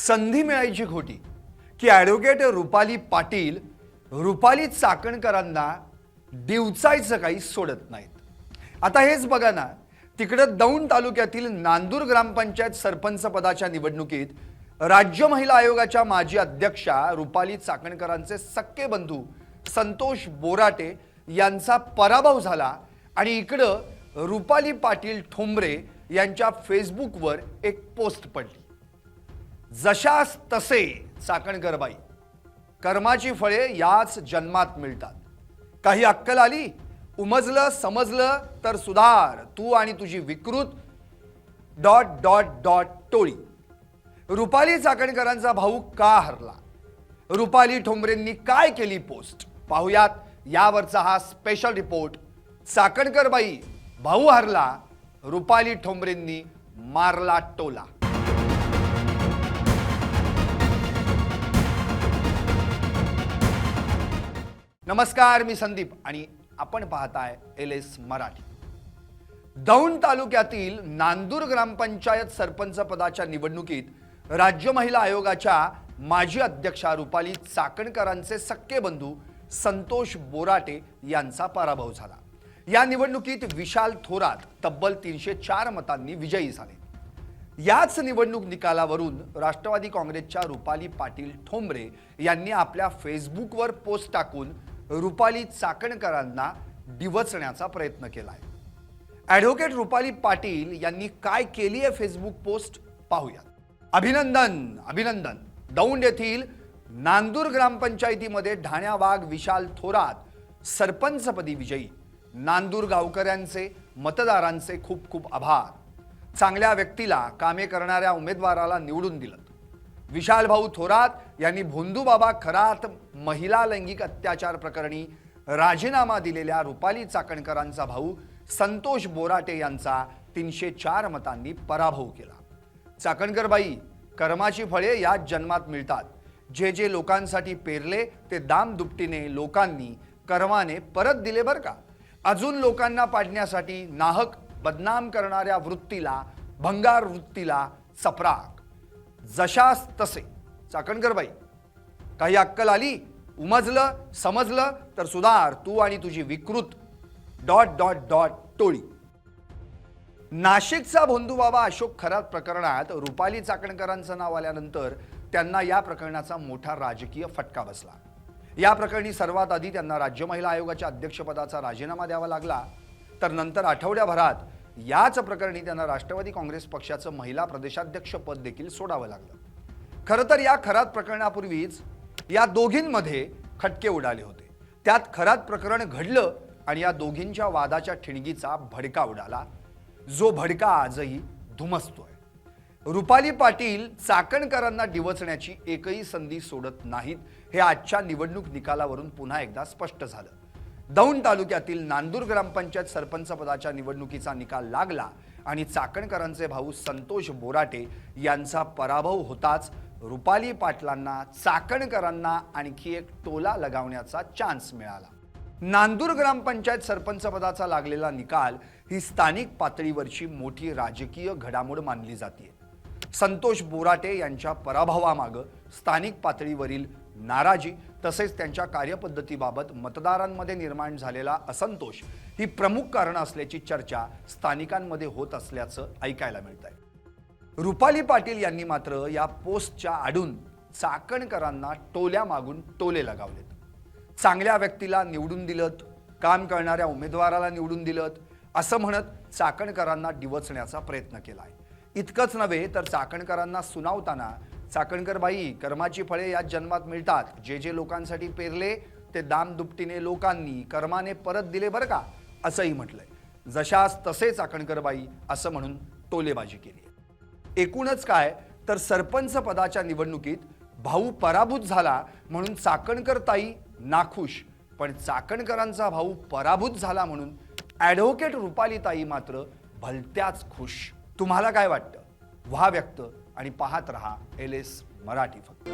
संधी मिळायची खोटी की ॲडव्होकेट रुपाली पाटील रुपाली चाकणकरांना डिवचायचं काही सोडत नाहीत। आता हेच बघा ना, तिकडे दौंड तालुक्यातील नांदूर ग्रामपंचायत सरपंच पदाच्या निवडणुकीत राज्य महिला आयोगाच्या माजी अध्यक्षा रुपाली चाकणकरांचे सक्के बंधू संतोष बोराटे यांचा पराभव झाला आणि इकडे रुपाली पाटील ठोंबरे यांच्या फेसबुकवर एक पोस्ट पडली। जशास तसे चाकणकरबाई, कर्माची फळे याच जन्मात मिळतात। काही अक्कल आली, उमजलं समजलं तर सुधार तू आणि तुझी विकृत ... टोळी। रुपाली चाकणकरांचा भाऊ का हरला, रुपाली ठोंबरेंनी काय केली पोस्ट, पाहुयात यावरचा हा स्पेशल रिपोर्ट। चाकणकरबाई, भाऊ हरला, रुपाली ठोंबरेंनी मारला टोला। नमस्कार, मी संदीप आणि आपण पाहताय LS मराठी। दौंड तालुक्यातील नांदूर ग्रामपंचायत सरपंच पदाच्या निवडणुकीत राज्य महिला आयोगाच्या माजी अध्यक्षा रुपाली चाकणकरांचे सक्के बंधू संतोष बोराटे यांचा पराभव झाला। या निवडणुकीत विशाल थोरात तब्बल 304 मतांनी विजयी झाले। याच निवडणूक निकालावरून राष्ट्रवादी काँग्रेसच्या रुपाली पाटील ठोंबरे यांनी आपल्या फेसबुकवर पोस्ट टाकून रुपाली चाकणकरांना डिवचण्याचा प्रयत्न केलाय। ॲडव्होकेट रुपाली पाटील यांनी काय केली आहे फेसबुक पोस्ट, पाहूयात। अभिनंदन अभिनंदन, दौंड येथील नांदूर ग्रामपंचायतीमध्ये ढाण्या वाघ विशाल थोरात सरपंचपदी विजयी। नांदूर गावकऱ्यांचे, मतदारांचे खूप खूप आभार। चांगल्या व्यक्तीला, कामे करणाऱ्या उमेदवाराला निवडून दिलं। विशाल भाऊ थोरात यांनी भोंदूबाबा खरात महिला लैंगिक अत्याचार प्रकरणी राजीनामा दिलेल्या रुपाली चाकणकरांचा भाऊ संतोष बोराटे यांचा 304 मतांनी पराभव केला। चाकणकरबाई, कर्माची फळे याच जन्मात मिळतात। जे जे लोकांसाठी पेरले ते दाम दुपटीने लोकांनी कर्माने परत दिले बरं का। अजून लोकांना पाडण्यासाठी नाहक बदनाम करणाऱ्या वृत्तीला, भंगार वृत्तीला चपराक। जशास तसे चाकणकरबाई, काही अक्कल आली, उमजलं समजलं तर सुधार तू आणि तुझी विकृत ... टोळी। नाशिकचा भोंदूबाबा अशोक खरात प्रकरणात रुपाली चाकणकरांचं नाव आल्यानंतर त्यांना या प्रकरणाचा मोठा राजकीय फटका बसला। या प्रकरणी सर्वात आधी त्यांना राज्य महिला आयोगाच्या अध्यक्षपदाचा राजीनामा द्यावा लागला, तर नंतर आठवड्याभरात याच प्रकरणी त्यांना राष्ट्रवादी काँग्रेस पक्षाचं महिला प्रदेशाध्यक्ष पद देखील सोडावं लागलं। खरं तर या खरात प्रकरणापूर्वीच या दोघींमध्ये खटके उडाले होते। त्यात खरात प्रकरण घडलं आणि या दोघींच्या वादाच्या ठिणगीचा भडका उडाला, जो भडका आजही धुमसतोय। रुपाली पाटील चाकणकरांना डिवचण्याची एकही संधी सोडत नाहीत, हे आजच्या निवडणूक निकालावरून पुन्हा एकदा स्पष्ट झालं। दौंड तालुक्यातील नांदूर ग्रामपंचायत सरपंच पदाच्या निवडणुकीचा निकाल लागला आणि चाकणकरांचे भाऊ संतोष बोराटे यांचा पराभव होताच रुपाली पाटलांना चाकणकरांना आणखी एक टोला लगावण्याचा चान्स मिळाला। नांदूर ग्रामपंचायत सरपंच पदाचा लागलेला निकाल ही स्थानिक पातळीवरची मोठी राजकीय घडामोड मानली जाते। संतोष बोराटे यांच्या पराभवामागे स्थानिक पातळीवरील नाराजी तसेच त्यांच्या कार्यपद्धतीबाबत मतदारांमध्ये निर्माण झालेला असंतोष ही प्रमुख कारण असल्याची चर्चा स्थानिकांमध्ये होत असल्याचं ऐकायला मिळतंय। रुपाली पाटील यांनी मात्र या पोस्टच्या आडून चाकणकरांना टोल्या मागून टोले लगावलेत। चांगल्या व्यक्तीला निवडून दिलत, काम करणाऱ्या उमेदवाराला निवडून दिलत असं म्हणत चाकणकरांना डिवचण्याचा प्रयत्न केलाय। इतकंच नव्हे तर चाकणकरांना सुनावताना चाकणकरबाई, कर्माची फळे याच जन्मात मिळतात। जे जे लोकांसाठी पेरले ते दाम दुपटीने लोकांनी कर्माने परत दिले बरं का, असंही म्हटलंय। जशास तसे चाकणकरबाई असं म्हणून टोलेबाजी केली। एकूणच काय तर सरपंच पदाच्या निवडणुकीत भाऊ पराभूत झाला म्हणून चाकणकर ताई नाखुश, पण चाकणकरांचा भाऊ पराभूत झाला म्हणून ॲडव्होकेट रुपाली ताई मात्र भलत्याच खुश। तुम्हाला काय वाटतं? व्हा व्यक्त आणि पाहत रहा LS मराठी फक्त।